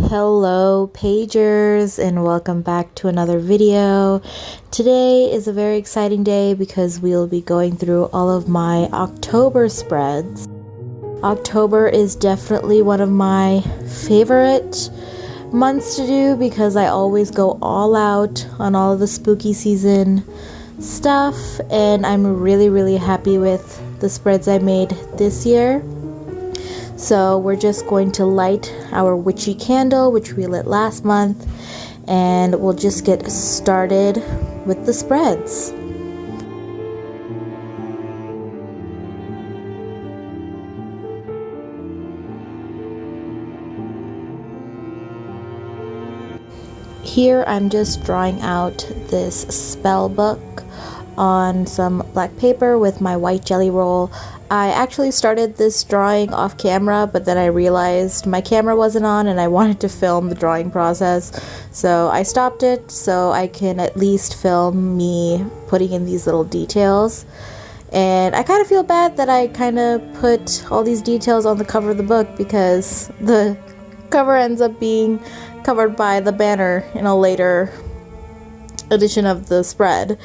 Hello pagers, and welcome back to another video. Today is a very exciting day because we'll be going through all of my October spreads. October is definitely one of my favorite months to do because I always go all out on all of the spooky season stuff, and I'm really happy with the spreads I made this year. So we're just going to light our witchy candle, which we lit last month, and we'll just get started with the spreads. Here I'm just drawing out this spell book on some black paper with my white jelly roll. I actually started this drawing off camera, but then I realized my camera wasn't on and I wanted to film the drawing process, so I stopped it so I can at least film me putting in these little details. And I kind of feel bad that I kind of put all these details on the cover of the book because the cover ends up being covered by the banner in a later edition of the spread.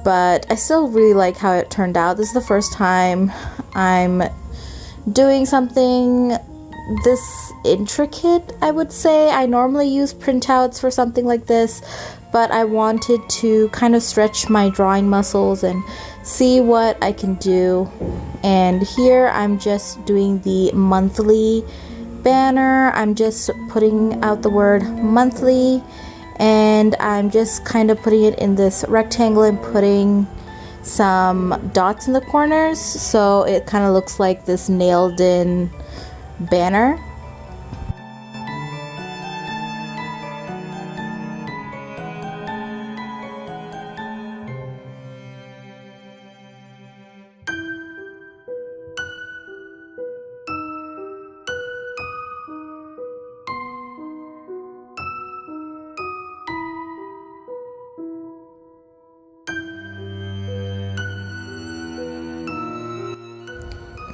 But I still really like how it turned out. This is the first time I'm doing something this intricate, I would say. I normally use printouts for something like this, but I wanted to kind of stretch my drawing muscles and see what I can do. And here I'm just doing the monthly banner. I'm just putting out the word monthly, and I'm just kind of putting it in this rectangle and putting some dots in the corners so it kind of looks like this nailed in banner.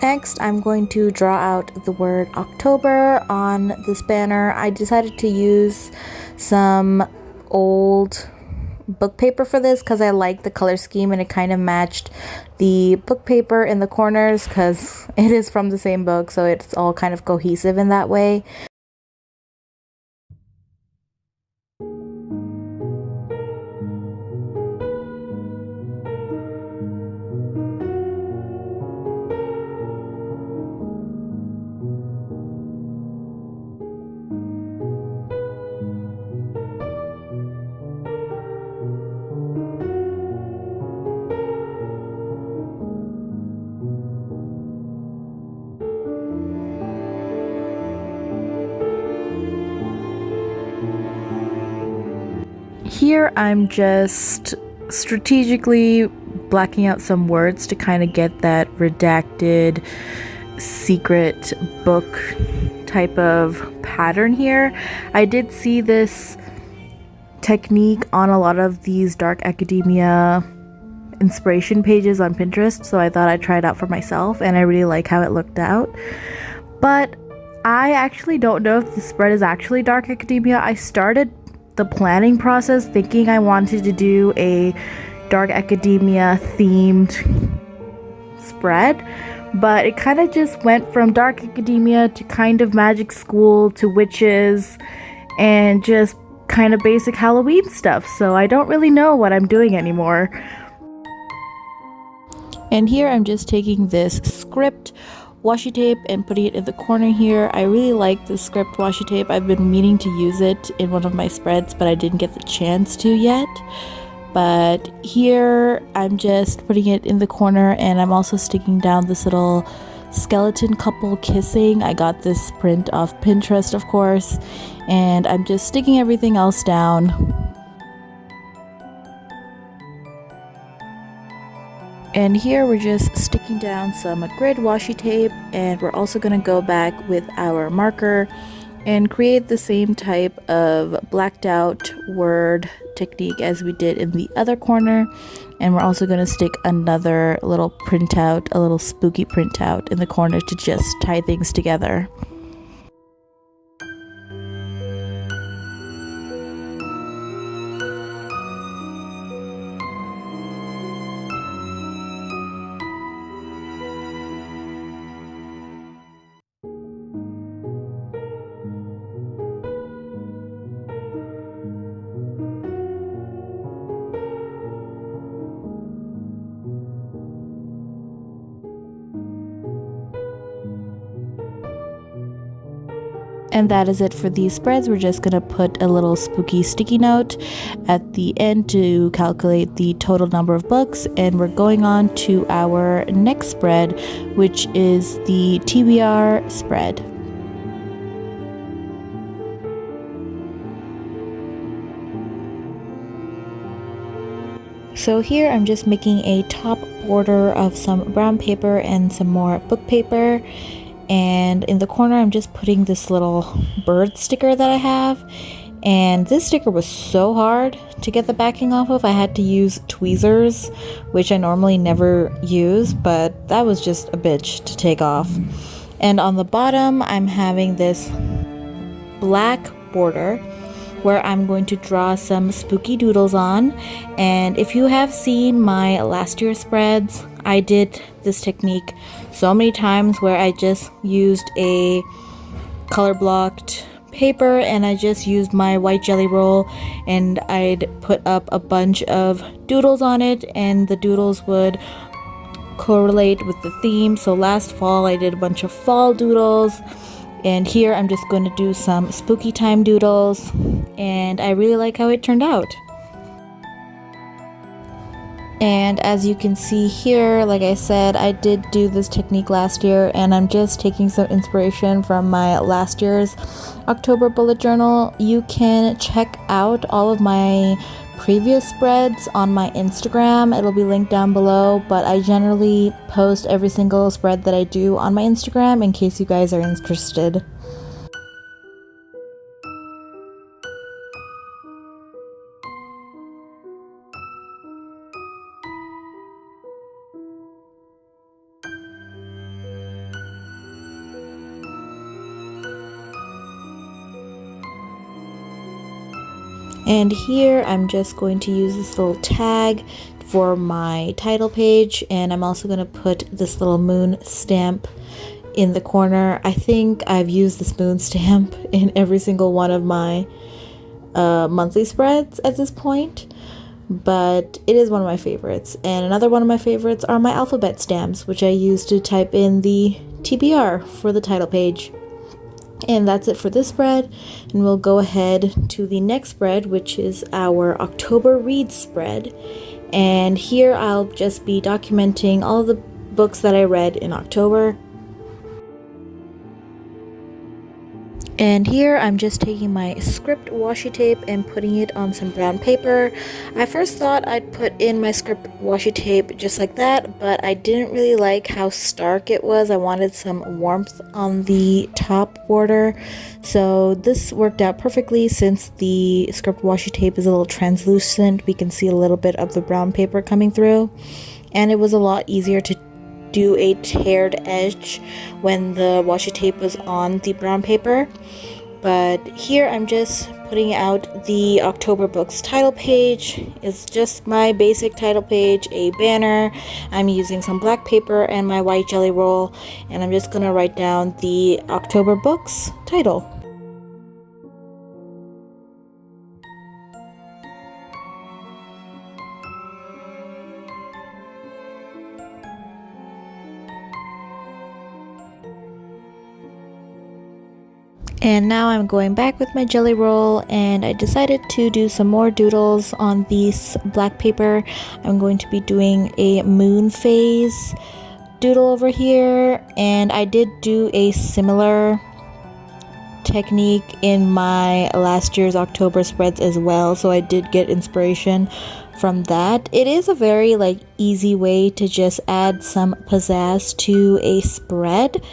Next, I'm going to draw out the word October on this banner. I decided to use some old book paper for this because I like the color scheme and it kind of matched the book paper in the corners because it is from the same book, so it's all kind of cohesive in that way. Here I'm just strategically blacking out some words to kind of get that redacted secret book type of pattern here. I did see this technique on a lot of these dark academia inspiration pages on Pinterest, so I thought I'd try it out for myself, and I really like how it looked out. But I actually don't know if the spread is actually dark academia. I started the planning process thinking I wanted to do a dark academia themed spread, but it kind of just went from dark academia to kind of magic school to witches and just kind of basic Halloween stuff, so I don't really know what I'm doing anymore. And here I'm just taking this script washi tape and putting it in the corner here. I really like the script washi tape. I've been meaning to use it in one of my spreads, but I didn't get the chance to yet. But here I'm just putting it in the corner, and I'm also sticking down this little skeleton couple kissing. I got this print off Pinterest, of course, and I'm just sticking everything else down. And here we're just sticking down some grid washi tape, and we're also going to go back with our marker and create the same type of blacked out word technique as we did in the other corner. And we're also going to stick another little printout, a little spooky printout in the corner to just tie things together. And that is it for these spreads. We're just going to put a little spooky sticky note at the end to calculate the total number of books. And we're going on to our next spread, which is the TBR spread. So here I'm just making a top border of some brown paper and some more book paper. And in the corner I'm just putting this little bird sticker that I have. And this sticker was so hard to get the backing off of. I had to use tweezers, which I normally never use, but that was just a bitch to take off. And on the bottom I'm having this black border where I'm going to draw some spooky doodles on. And if you have seen my last year's spreads, I did this technique so many times where I just used a color blocked paper and I just used my white jelly roll and I'd put up a bunch of doodles on it, and the doodles would correlate with the theme. So last fall I did a bunch of fall doodles, and here I'm just going to do some spooky time doodles, and I really like how it turned out. And as you can see here, like I said, I did do this technique last year, and I'm just taking some inspiration from my last year's October bullet journal. You can check out all of my previous spreads on my Instagram. It'll be linked down below, but I generally post every single spread that I do on my Instagram in case you guys are interested. And here I'm just going to use this little tag for my title page, and I'm also going to put this little moon stamp in the corner. I think I've used this moon stamp in every single one of my monthly spreads at this point, but it is one of my favorites. And another one of my favorites are my alphabet stamps, which I use to type in the TBR for the title page. And that's it for this spread, and we'll go ahead to the next spread, which is our October read spread. And here I'll just be documenting all the books that I read in October. And here I'm just taking my script washi tape and putting it on some brown paper. I first thought I'd put in my script washi tape just like that, but I didn't really like how stark it was. I wanted some warmth on the top border. So this worked out perfectly since the script washi tape is a little translucent. We can see a little bit of the brown paper coming through. And it was a lot easier to do a teared edge when the washi tape was on the brown paper. But here I'm just putting out the October books title page. It's just my basic title page, a banner. I'm using some black paper and my white jelly roll, and I'm just gonna write down the October books title. And now I'm going back with my jelly roll, and I decided to do some more doodles on this black paper. I'm going to be doing a moon phase doodle over here, and I did do a similar technique in my last year's October spreads as well, so I did get inspiration from that. It is a very easy way to just add some pizzazz to a spread,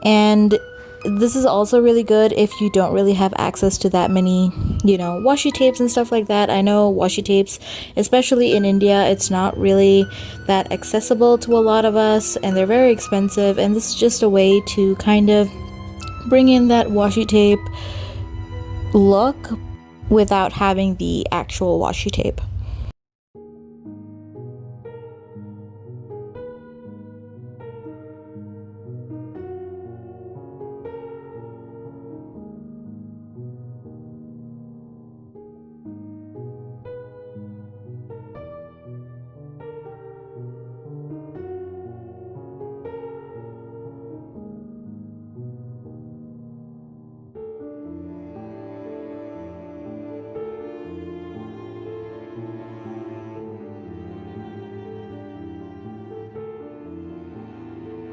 and this is also really good if you don't really have access to that many, washi tapes and stuff like that. I know washi tapes, especially in India, it's not really that accessible to a lot of us, and they're very expensive, and this is just a way to kind of bring in that washi tape look without having the actual washi tape.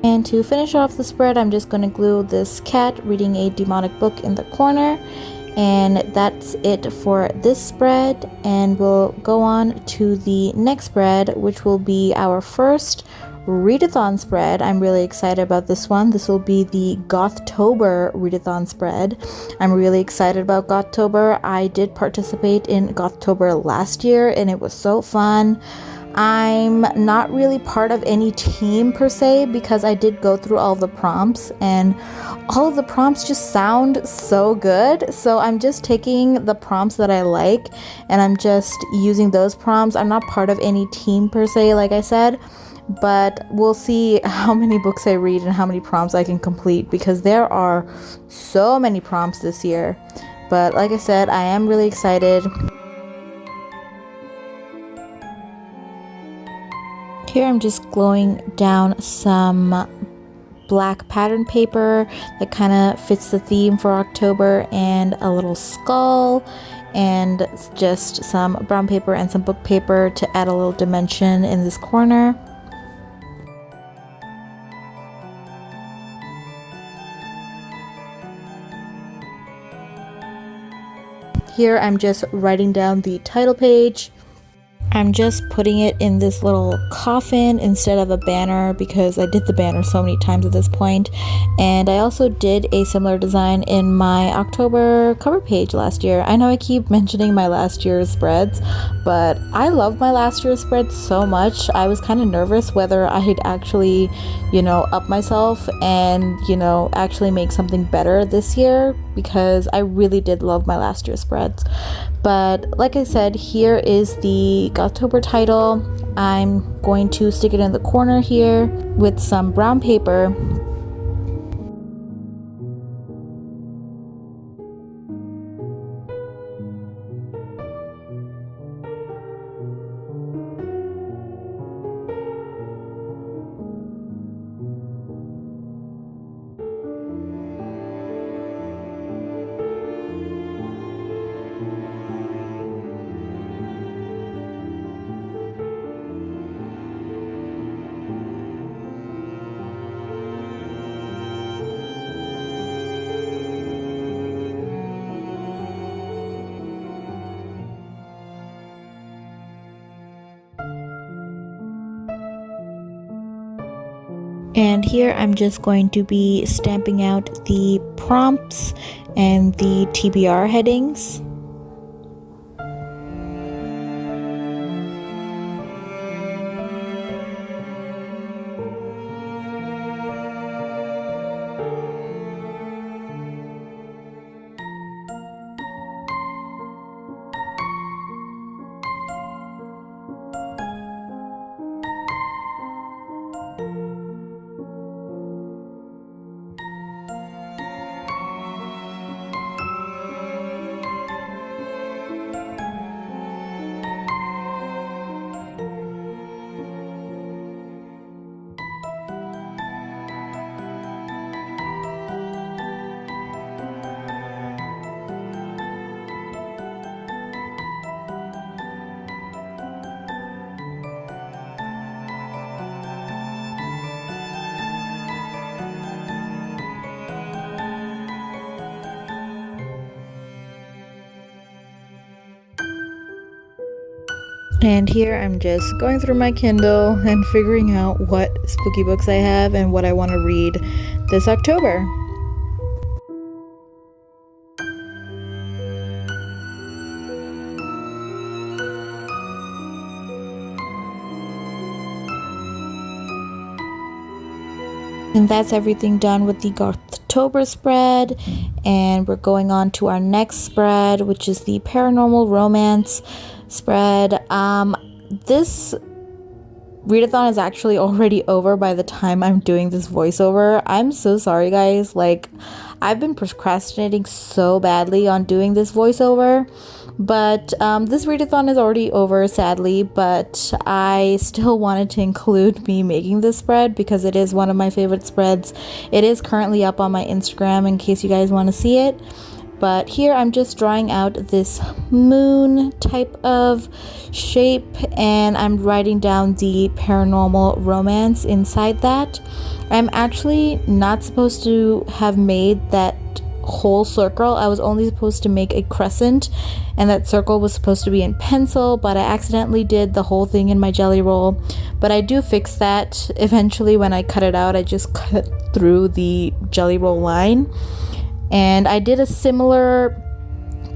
And to finish off the spread, I'm just going to glue this cat reading a demonic book in the corner. And that's it for this spread. And we'll go on to the next spread, which will be our first Readathon spread. I'm really excited about this one. This will be the Gothtober Readathon spread. I'm really excited about Gothtober. I did participate in Gothtober last year and it was so fun. I'm not really part of any team per se because I did go through all the prompts and all of the prompts just sound so good. So I'm just taking the prompts that I like and I'm just using those prompts. I'm not part of any team per se, like I said, but we'll see how many books I read and how many prompts I can complete because there are so many prompts this year. But like I said, I am really excited. Here I'm just gluing down some black pattern paper that kind of fits the theme for October and a little skull and just some brown paper and some book paper to add a little dimension in this corner. Here I'm just writing down the title page. I'm just putting it in this little coffin instead of a banner because I did the banner so many times at this point. And I also did a similar design in my October cover page last year. I know I keep mentioning my last year's spreads, but I love my last year's spreads so much. I was kind of nervous whether I'd actually, up myself and, actually make something better this year because I really did love my last year's spreads. But like I said, here is the Gothtober title. I'm going to stick it in the corner here with some brown paper. And here I'm just going to be stamping out the prompts and the TBR headings. And here I'm just going through my Kindle and figuring out what spooky books I have and what I want to read this October. And that's everything done with the Gothtober spread, and we're going on to our next spread, which is the Paranormal Romance spread. This readathon is actually already over by the time I'm doing this voiceover. I'm so sorry, guys. I've been procrastinating so badly on doing this voiceover, but this readathon is already over, sadly, but I still wanted to include me making this spread because it is one of my favorite spreads. It is currently up on my Instagram in case you guys want to see it. But here I'm just drawing out this moon type of shape, and I'm writing down the paranormal romance inside that. I'm actually not supposed to have made that whole circle. I was only supposed to make a crescent, and that circle was supposed to be in pencil, but I accidentally did the whole thing in my jelly roll. But I do fix that eventually. When I cut it out, I just cut through the jelly roll line. And I did a similar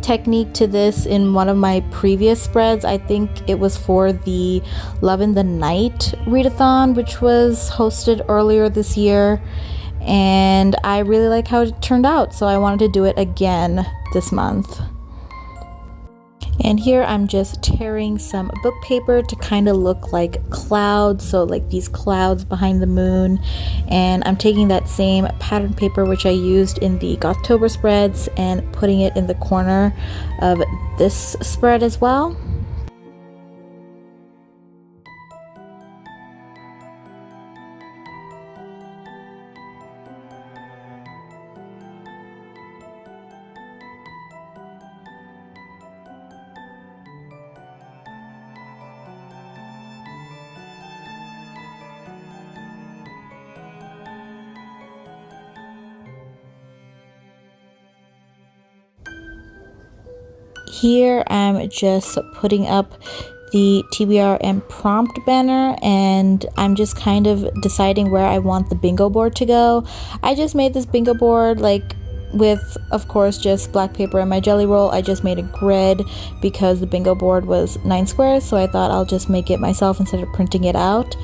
technique to this in one of my previous spreads. I think it was for the Love in the Night Readathon, which was hosted earlier this year, and I really like how it turned out, so I wanted to do it again this month. And here I'm just tearing some book paper to kind of look like clouds, so like these clouds behind the moon. And I'm taking that same pattern paper which I used in the Gothtober spreads and putting it in the corner of this spread as well. Here I'm just putting up the TBR and prompt banner, and I'm just kind of deciding where I want the bingo board to go. I just made this bingo board like with, of course, just black paper and my jelly roll. I just made a grid because the bingo board was 9 squares, so I thought I'll just make it myself instead of printing it out.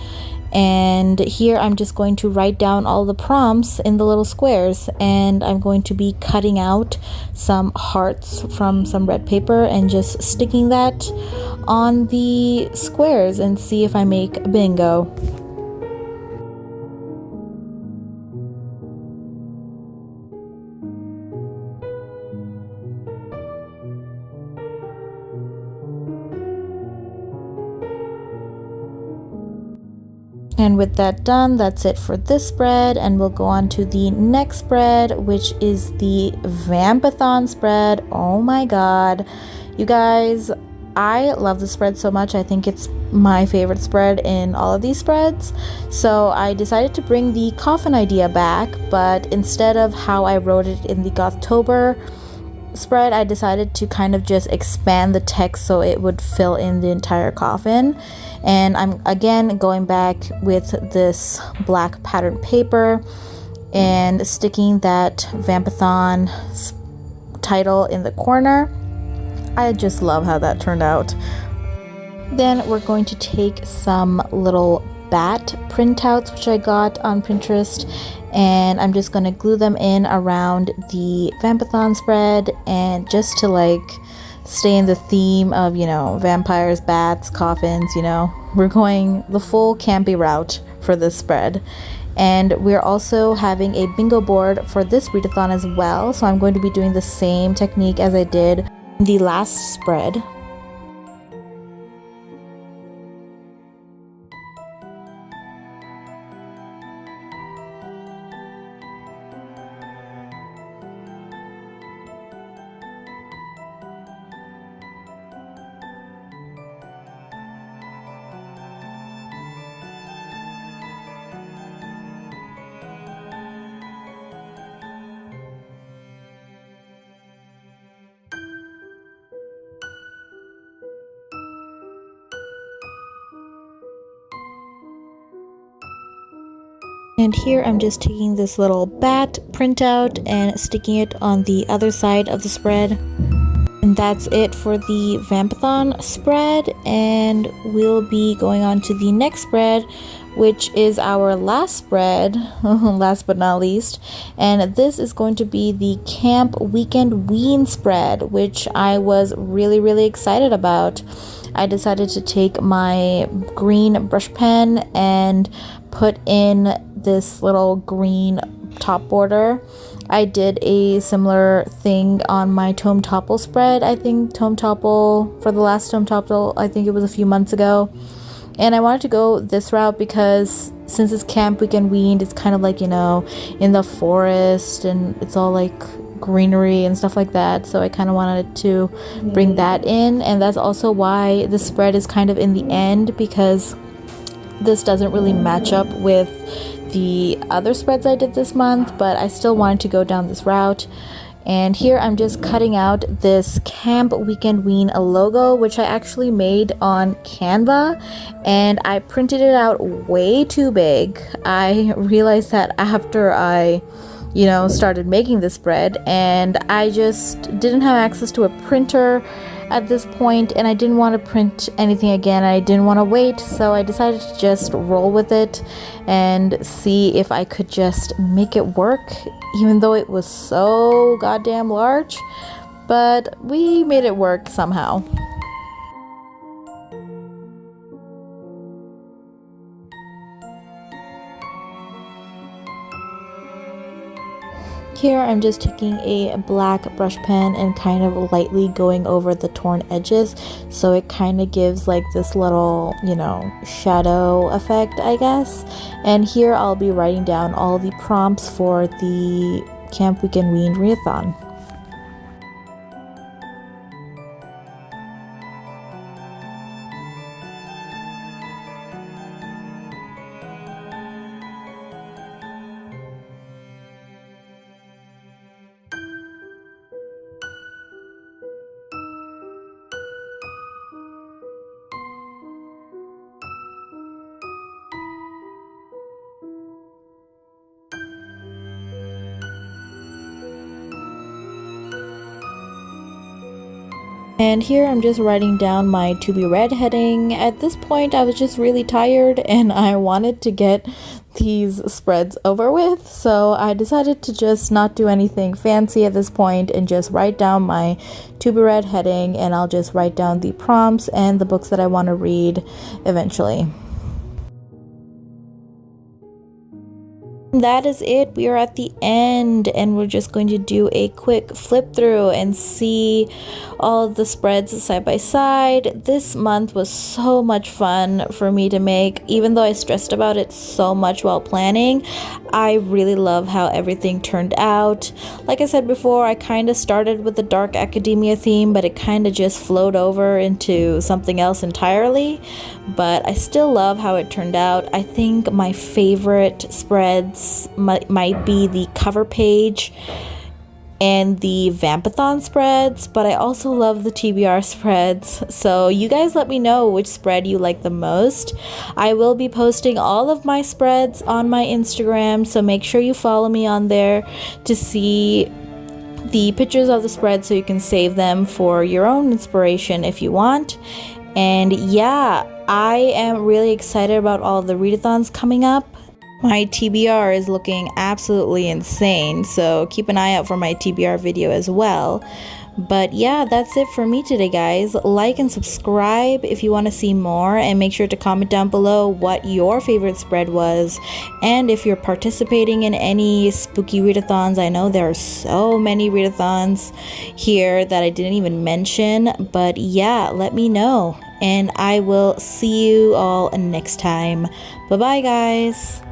And here I'm just going to write down all the prompts in the little squares, and I'm going to be cutting out some hearts from some red paper and just sticking that on the squares and see if I make a bingo. And with that done, that's it for this spread, and we'll go on to the next spread, which is the Vampathon spread. Oh my god, you guys, I love this spread so much. I think it's my favorite spread in all of these spreads. So I decided to bring the coffin idea back, but instead of how I wrote it in the Gothtober spread, I decided to kind of just expand the text so it would fill in the entire coffin. And I'm again going back with this black pattern paper and sticking that Vampathon title in the corner. I just love how that turned out. Then we're going to take some little bat printouts which I got on Pinterest, and I'm just going to glue them in around the Vampathon spread, and just to like stay in the theme of, you know, vampires, bats, coffins, you know, we're going the full campy route for this spread. And we're also having a bingo board for this readathon as well, so I'm going to be doing the same technique as I did in the last spread. And here I'm just taking this little bat printout and sticking it on the other side of the spread. And that's it for the Vampathon spread, and we'll be going on to the next spread, which is our last spread, last but not least. And this is going to be the Camp Weekendween spread, which I was really excited about. I decided to take my green brush pen and put in this little green top border. I did a similar thing on my Tome Topple spread. I think Tome Topple, for the last Tome Topple, I think it was a few months ago. And I wanted to go this route because since it's Camp Weekendween, it's kind of like, you know, in the forest, and it's all like greenery and stuff like that, so I kind of wanted to bring that in. And that's also why the spread is kind of in the end, because this doesn't really match up with the other spreads I did this month, but I still wanted to go down this route. And here I'm just cutting out this Camp Weekendween logo, which I actually made on Canva, and I printed it out way too big. I realized that after I started making this spread, and I just didn't have access to a printer at this point, and I didn't want to print anything again. I didn't want to wait, so I decided to just roll with it and see if I could just make it work, even though it was so goddamn large. But we made it work somehow. Here I'm just taking a black brush pen and kind of lightly going over the torn edges, so it kind of gives like this little, shadow effect, I guess. And here I'll be writing down all the prompts for the Camp Weekendween Readathon. And here I'm just writing down my to be read heading. At this point I was just really tired and I wanted to get these spreads over with, so I decided to just not do anything fancy at this point and just write down my to be read heading, and I'll just write down the prompts and the books that I want to read eventually. That is it. We are at the end, and we're just going to do a quick flip through and see all the spreads side by side. This month was so much fun for me to make, even though I stressed about it so much while planning. I really love how everything turned out. Like I said before, I kind of started with the dark academia theme, but it kind of just flowed over into something else entirely. But I still love how it turned out. I think my favorite spreads might be the cover page and the Vampathon spreads, but I also love the TBR spreads. So you guys let me know which spread you like the most. I will be posting all of my spreads on my Instagram, so make sure you follow me on there to see the pictures of the spreads so you can save them for your own inspiration if you want. And yeah, I am really excited about all the readathons coming up. My TBR is looking absolutely insane, so keep an eye out for my TBR video as well. But yeah, that's it for me today, guys. Like and subscribe if you want to see more, and make sure to comment down below what your favorite spread was, and if you're participating in any spooky readathons. I know there are so many readathons here that I didn't even mention, but yeah, let me know, and I will see you all next time. Bye bye, guys.